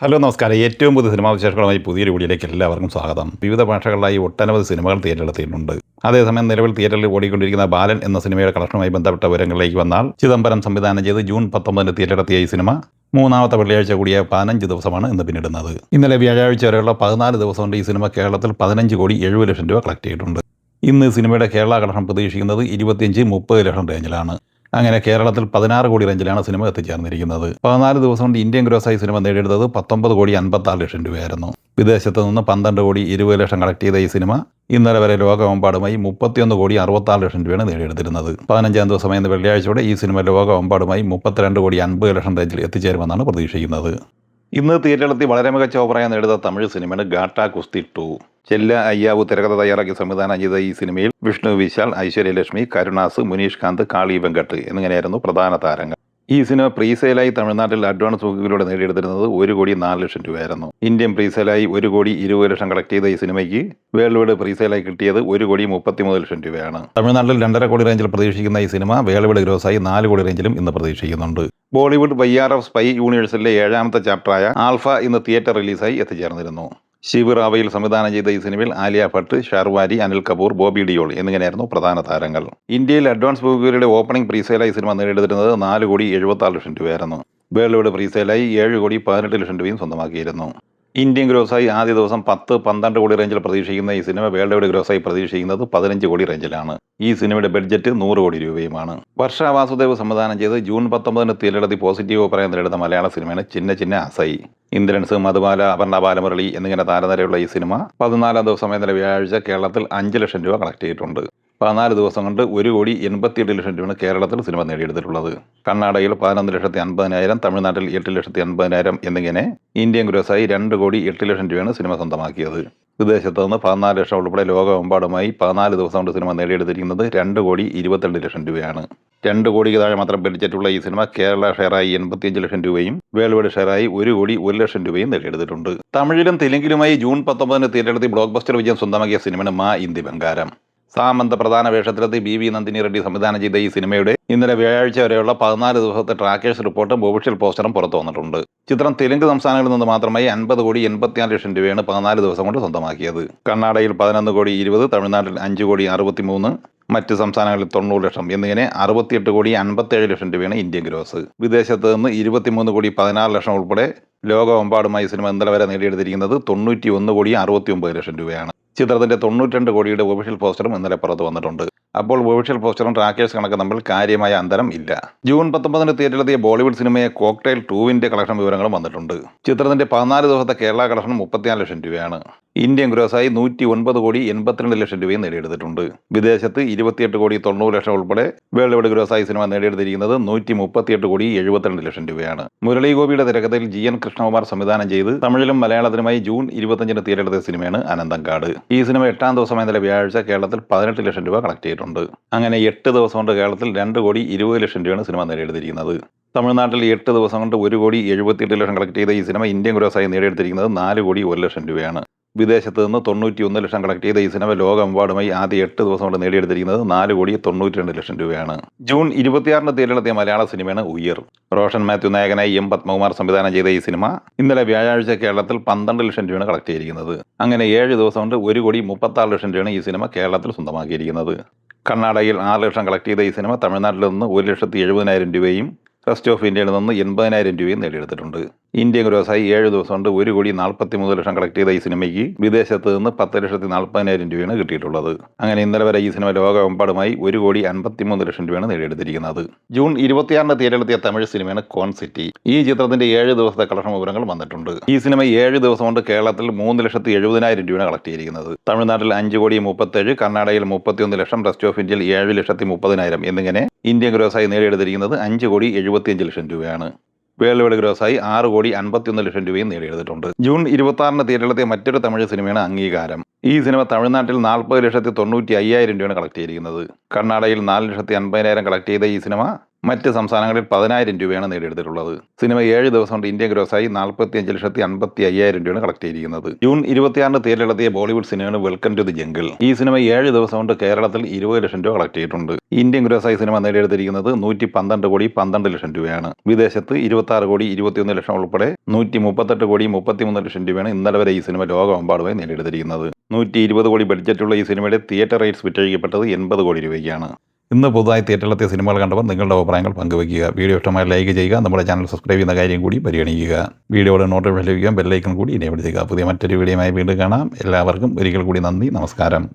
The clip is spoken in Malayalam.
ഹലോ നമസ്കാരം. ഏറ്റവും പുതിയ സിനിമാ വിശേഷങ്ങളുമായി പുതിയൊരു വീഡിയോയിലേക്ക് എല്ലാവർക്കും സ്വാഗതം. വിവിധ ഭാഷകളിലായി ഒട്ടനവധി സിനിമകൾ തിയേറ്ററിലെത്തിയിട്ടുണ്ട്. അതേസമയം നിലവിൽ തിയേറ്ററിൽ ഓടിക്കൊണ്ടിരിക്കുന്ന ബാലൻ എന്ന സിനിമയുടെ കളക്ഷനുമായി ബന്ധപ്പെട്ട വിവരങ്ങളിലേക്ക് വന്നാൽ, ചിദംബരം സംവിധാനം ചെയ്ത് ജൂൺ 19 തിയേറ്ററിലെത്തിയ ഈ സിനിമ മൂന്നാമത്തെ വെള്ളിയാഴ്ച കൂടിയ 15 ദിവസമാണ് ഇന്ന് പിന്നിടുന്നത്. ഇന്നലെ വ്യാഴാഴ്ച വരെയുള്ള 14 ദിവസം കൊണ്ട് ഈ സിനിമ കേരളത്തിൽ 15,70,00,000 രൂപ കളക്ട് ചെയ്തിട്ടുണ്ട്. ഇന്ന് സിനിമയുടെ കേരള കളക്ഷൻ പ്രതീക്ഷിക്കുന്നത് 25-30 ലക്ഷം റേഞ്ചിലാണ്. അങ്ങനെ കേരളത്തിൽ 16 കോടി റേഞ്ചിലാണ് സിനിമ എത്തിച്ചേർന്നിരിക്കുന്നത്. 14 ദിവസം കൊണ്ട് ഇന്ത്യൻ ഗ്രോസായി സിനിമ നേടിയെടുത്തത് 19,56,00,000 രൂപയായിരുന്നു. വിദേശത്ത് നിന്ന് 12,20,00,000 കളക്ട് ചെയ്ത ഈ സിനിമ ഇന്നലെ വരെ ലോകമെമ്പാടുമായി 31,66,00,000 രൂപയാണ് നേടിയെടുത്തിരുന്നത്. 15-ാം ദിവസമായ ഇന്ന് വെള്ളിയാഴ്ചയോടെ ഈ സിനിമ ലോകമെമ്പാടുമായി 32,50,00,000 റേഞ്ചിൽ എത്തിച്ചേരുമെന്നാണ് പ്രതീക്ഷിക്കുന്നത്. ഇന്ന് തിയേറ്ററിലെത്തി വളരെ മികച്ച ഓവറായി നേടുന്ന തമിഴ് സിനിമയാണ് ഗാട്ട കുസ്തി 2. ചെല്ല അയ്യാവു തിരക്കഥ തയ്യാറാക്കി സംവിധാനം ചെയ്ത ഈ സിനിമയിൽ വിഷ്ണു വിശാൽ, ഐശ്വര്യലക്ഷ്മി, കരുണാസ്, മുനീഷ് കാന്ത്, കാളി വെങ്കട്ട് എന്നിങ്ങനെയായിരുന്നു പ്രധാന താരങ്ങൾ. ഈ സിനിമ പ്രീസെയിലായി തമിഴ്നാട്ടിൽ അഡ്വാൻസ് ബുക്കിലൂടെ നേടിയെടുത്തിരുന്നത് 1,04,00,000 രൂപയായിരുന്നു. ഇന്ത്യൻ പ്രീസെയിലായി 1,20,00,000 കളക്ട് ചെയ്ത ഈ സിനിമയ്ക്ക് വേൾഡ് വൈഡ് പ്രീസെയിലായി കിട്ടിയത് 1,33,00,000 രൂപയാണ്. തമിഴ്നാട്ടിൽ 2.5 കോടി റേഞ്ചിൽ പ്രതീക്ഷിക്കുന്ന ഈ സിനിമ വേൾഡ് വൈഡ് ഗ്രോസായി 4 കോടി റേഞ്ചിലും ഇന്ന് പ്രതീക്ഷിക്കുന്നുണ്ട്. ബോളിവുഡ് YRF സ്പൈ യൂണിവേഴ്സിലെ 7ാമത്തെ ചാപ്റ്ററായ ആൽഫ ഇന്ന് തിയേറ്റർ റിലീസായി എത്തിച്ചേർന്നിരുന്നു. ശിവ് റാവയിൽ സംവിധാനം ചെയ്ത ഈ സിനിമയിൽ ആലിയ ഭട്ട്, ഷാർവാരി, അനിൽ കപൂർ, ബോബി ഡിയോൾ എന്നിങ്ങനെയായിരുന്നു പ്രധാന താരങ്ങൾ. ഇന്ത്യയിൽ അഡ്വാൻസ് ബുക്കുകളുടെ ഓപ്പണിംഗ് പ്രീസെയിലായി സിനിമ നേടിയെടുത്തിരുന്നത് 4,76,00,000 രൂപയായിരുന്നു. വേൾഡ് വൈഡ് പ്രീസെയിലായി 7,18,00,000 രൂപയും സ്വന്തമാക്കിയിരുന്നു. ഇന്ത്യൻ ഗ്രോസായി ആദ്യ ദിവസം 10-12 കോടി റേഞ്ചിൽ പ്രതീക്ഷിക്കുന്ന ഈ സിനിമ വേൾഡ് വൈഡ് ഗ്രോസായി പ്രതീക്ഷിക്കുന്നത് 15 കോടി റേഞ്ചിലാണ്. ഈ സിനിമയുടെ ബഡ്ജറ്റ് 100 കോടി രൂപയുമാണ്. വർഷ വാസുദേവ് സംവിധാനം ചെയ്ത് ജൂൺ 19 തിയേറ്ററിലെത്തി പോസിറ്റീവ് അഭിപ്രായം നേടുന്ന മലയാള സിനിമയാണ് ചിന്ന ചിന്ന അസൈ. ഇന്ദ്രൻസ്, മധുബാല, അപർണ ബാലമുരളി എന്നിങ്ങനെ താരനിരയുള്ള ഈ സിനിമ 14-ാം ദിവസമായ ഇന്നലെ വ്യാഴാഴ്ച കേരളത്തിൽ 5 ലക്ഷം രൂപ കളക്ട് ചെയ്തിട്ടുണ്ട്. 14 ദിവസം കൊണ്ട് 1,88,00,000 രൂപയാണ് കേരളത്തിൽ സിനിമ നേടിയെടുത്തിട്ടുള്ളത്. കർണാടകയിൽ 11,50,000, തമിഴ്നാട്ടിൽ 8,50,000 എന്നിങ്ങനെ ഇന്ത്യൻ ഗ്രോസായി 2,08,00,000 രൂപയാണ് സിനിമ സ്വന്തമാക്കിയത്. വിദേശത്ത് നിന്ന് 14 ലക്ഷം ഉൾപ്പെടെ ലോകമെമ്പാടുമായി 14 ദിവസം കൊണ്ട് സിനിമ നേടിയെടുത്തിരിക്കുന്നത് 2,22,00,000 രൂപയാണ്. 2 കോടിക്ക് താഴെ മാത്രം ബഡ്ജറ്റുള്ള ഈ സിനിമ കേരള ഷെയറായി 85 ലക്ഷം രൂപയും വേൾഡ് വൈഡ് ഷെയറായി 1,01,00,000 രൂപയും നേടിയെടുത്തിട്ടുണ്ട്. തമിഴിലും തെലുങ്കിലുമായി ജൂൺ 19 തിയേറ്ററിലെത്തി ബ്ലോക്ക് ബസ്റ്റർ വിജയം സ്വന്തമാക്കിയ സിനിമയാണ് മാ ഇന്ദി ബംഗാരം. സാമന്ത പ്രധാന വേഷത്തിലെത്തി BV നന്ദിനി റെഡ്ഡി സംവിധാനം ചെയ്ത ഈ സിനിമയുടെ ഇന്നലെ വ്യാഴാഴ്ച വരെയുള്ള 14 ദിവസത്തെ ട്രാക്കേഴ്സ് റിപ്പോർട്ടും ഒഫീഷ്യൽ പോസ്റ്ററും പുറത്തു വന്നിട്ടുണ്ട്. ചിത്രം തെലുങ്ക് സംസ്ഥാനങ്ങളിൽ നിന്ന് മാത്രമായി 50,84,00,000 രൂപയാണ് 14 ദിവസം കൊണ്ട് സ്വന്തമാക്കിയത്. കർണാടകയിൽ 11,20,00,000, തമിഴ്നാട്ടിൽ 5,63,00,000, മറ്റ് സംസ്ഥാനങ്ങളിൽ 90 ലക്ഷം എന്നിങ്ങനെ 68,57,00,000 രൂപയാണ് ഇന്ത്യൻ ഗ്രോസ്. വിദേശത്ത് നിന്ന് 23,16,00,000 ഉൾപ്പെടെ ലോകമെമ്പാടുമായി സിനിമ ഇന്നലെ വരെ നേടിയെടുത്തിരിക്കുന്നത് 91,69,00,000 രൂപയാണ്. ചിത്രത്തിന്റെ 92 കോടിയുടെ ഒഫീഷ്യൽ പോസ്റ്ററും ഇന്നലെ പുറത്തു വന്നിട്ടുണ്ട്. അപ്പോൾ ഒഫീഷ്യൽ പോസ്റ്ററും ട്രാക്കേഴ്സ് കണക്ക് തമ്മിൽ കാര്യമായ അന്തരം ഇല്ല. ജൂൺ 19 തിയേറ്ററിലെത്തിയ ബോളിവുഡ് സിനിമയെ കോക്ടെയിൽ 2 കളക്ഷൻ വിവരങ്ങളും വന്നിട്ടുണ്ട്. ചിത്രത്തിന്റെ 14 ദിവസത്തെ കേരള കളക്ഷൻ 34 ലക്ഷം രൂപയാണ്. ഇന്ത്യൻ ഗ്രോസായി 109,82,00,000 രൂപയും നേടിയെടുത്തിട്ടുണ്ട്. വിദേശത്ത് 28,90,00,000 ഉൾപ്പെടെ വേൾഡ് വൈഡ് ഗ്രോസായി സിനിമ നേടിയെടുത്തിരിക്കുന്നത് 138,72,00,000 രൂപയാണ്. മുരളി ഗോപിയുടെ തിരക്കഥയിൽ GN കൃഷ്ണകുമാർ സംവിധാനം ചെയ്ത് തമിഴിലും മലയാളത്തിലുമായി ജൂൺ 25 തിയേറ്ററിലെത്തിയ സിനിമയാണ് അനന്തങ്കാട്. ഈ സിനിമ 8ാം ദിവസമായ ഇന്നലെ വ്യാഴാഴ്ച കേരളത്തിൽ 18 ലക്ഷം രൂപ കളക്ട് ചെയ്തിട്ടുണ്ട്. അങ്ങനെ 8 ദിവസം കൊണ്ട് കേരളത്തിൽ 2,20,00,000 രൂപയാണ് സിനിമ നേടിയെടുത്തിരിക്കുന്നത്. തമിഴ്നാട്ടിൽ 8 ദിവസം കൊണ്ട് 1,78,00,000 കളക്ട് ചെയ്ത ഈ സിനിമ ഇന്ത്യൻ ഗ്രോസായി നേടിയെടുത്തിരിക്കുന്നത് 4,01,00,000 രൂപയാണ്. വിദേശത്ത് നിന്ന് 91 ലക്ഷം കളക്ട് ചെയ്ത ഈ സിനിമ ലോകമെമ്പാടുമായി ആദ്യ 8 ദിവസം കൊണ്ട് നേടിയെടുത്തിരിക്കുന്നത് 4,92,00,000 രൂപയാണ്. ജൂൺ 26 തിയേറ്ററിലെത്തിയ മലയാള സിനിമയാണ് ഉയർ. റോഷൻ മാത്യു നായകനായി M. പത്മകുമാർ സംവിധാനം ചെയ്ത ഈ സിനിമ ഇന്നലെ വ്യാഴാഴ്ച കേരളത്തിൽ 12 ലക്ഷം രൂപയാണ് കളക്ട് ചെയ്തിരിക്കുന്നത്. അങ്ങനെ 7 ദിവസം കൊണ്ട് 1,36,00,000 രൂപയാണ് ഈ സിനിമ കേരളത്തിൽ സ്വന്തമാക്കിയിരിക്കുന്നത്. കർണാടകയിൽ 6 ലക്ഷം കളക്ട് ചെയ്ത ഈ സിനിമ തമിഴ്നാട്ടിൽ നിന്ന് 1,70,000 രൂപയും റെസ്റ്റ് ഓഫ് ഇന്ത്യയിൽ നിന്ന് 80,000 രൂപയും നേടിയെടുത്തിട്ടുണ്ട്. ഇന്ത്യൻ ഗ്രോസായി 7 ദിവസം കൊണ്ട് 1,43,00,000 കളക്ട് ചെയ്ത ഈ സിനിമയ്ക്ക് വിദേശത്ത് നിന്ന് 10,40,000 രൂപയാണ് കിട്ടിയിട്ടുള്ളത്. അങ്ങനെ ഇന്നലെ വരെ ഈ സിനിമ ലോകമെമ്പാടുമായി 1,53,00,000 രൂപയാണ് നേടിയെടുത്തിരിക്കുന്നത്. ജൂൺ 26 തിയേറ്ററിലെത്തിയ തമിഴ് സിനിമയാണ് കോൺ സിറ്റി. ഈ ചിത്രത്തിന്റെ 7 ദിവസത്തെ കളക്ഷൻ വിവരങ്ങൾ വന്നിട്ടുണ്ട്. ഈ സിനിമ 7 ദിവസം കൊണ്ട് കേരളത്തിൽ 3,70,000 രൂപയാണ് കളക്ട് ചെയ്തിരിക്കുന്നത്. തമിഴ്നാട്ടിൽ 5,37,00,000, കർണാടകയിൽ 31 ലക്ഷം, റെസ്റ്റ് ഓഫ് ഇന്ത്യയിൽ 7,30,000 എന്നിങ്ങനെ ഇന്ത്യൻ ഗ്രോസായി നേടിയെടുത്തിരിക്കുന്നത് 5,75,00,000 രൂപയാണ്. വേൾഡ് വൈഡ് ഗ്രോസായി 6,51,00,000 രൂപയും നേടിയെടുത്തിട്ടുണ്ട്. ജൂൺ 26 തിയേറ്ററിലെത്തിയ മറ്റൊരു തമിഴ് സിനിമയാണ് അംഗീകാരം. ഈ സിനിമ തമിഴ്നാട്ടിൽ 40,90,500 രൂപയാണ് കളക്ട് ചെയ്തിരിക്കുന്നത്. കർണാടകയിൽ 4,50,000 കളക്ട് ചെയ്ത ഈ സിനിമ മറ്റ് സംസ്ഥാനങ്ങളിൽ 10,000 രൂപയാണ് നേടിയെടുത്തിട്ടുള്ളത്. സിനിമ 7 ദിവസം കൊണ്ട് ഇന്ത്യൻ ഗ്രോസായി 45,55,000 രൂപയാണ് കളക്ട് ചെയ്തിരിക്കുന്നത്. ജൂൺ 26 തിയേറ്ററിലെത്തിയ ബോളിവുഡ് സിനിമയാണ് വെൽക്കം ടു ദി ജംഗിൾ. ഈ സിനിമ 7 ദിവസം കൊണ്ട് കേരളത്തിൽ 20 ലക്ഷം രൂപ കളക്ട് ചെയ്തിട്ടുണ്ട്. ഇന്ത്യൻ ഗ്രോസായി സിനിമ നേടിയെടുത്തിരിക്കുന്നത് 112 കോടി 12 ലക്ഷം രൂപയാണ്. വിദേശത്ത് 26 കോടി 21 ലക്ഷം ഉൾപ്പെടെ 138 കോടി 33 ലക്ഷം രൂപയാണ് ഇന്നലെ വരെ ഈ സിനിമ ലോകമെമ്പാടുമായി നേടിയെടുത്തിരിക്കുന്നത്. 120 കോടി ബഡ്ജറ്റുള്ള ഈ സിനിമയുടെ തിയേറ്റർ റൈറ്റ്സ് വിറ്റഴിക്കപ്പെട്ടത് 80 കോടി രൂപയ്ക്കാണ്. ഇന്ന് പുതുതായി തിയേറ്ററിലെത്തിയ സിനിമകൾ കണ്ടപ്പോൾ നിങ്ങളുടെ അഭിപ്രായങ്ങൾ പങ്കുവയ്ക്കുക. വീഡിയോ ഇഷ്ടമായി ലൈക്ക് ചെയ്യുക. നമ്മുടെ ചാനൽ സബ്സ്ക്രൈബ് ചെയ്യുന്ന കാര്യം കൂടി പരിഗണിക്കുക. വീഡിയോയുടെ നോട്ടിഫിക്കേഷൻ ലഭിക്കാൻ ബെല്ലൈക്കൺ കൂടി എനേബിൾ ചെയ്യുക. പുതിയ മറ്റൊരു വീഡിയോയുമായി വീണ്ടും കാണാം. എല്ലാവർക്കും ഒരിക്കൽ കൂടി നന്ദി, നമസ്കാരം.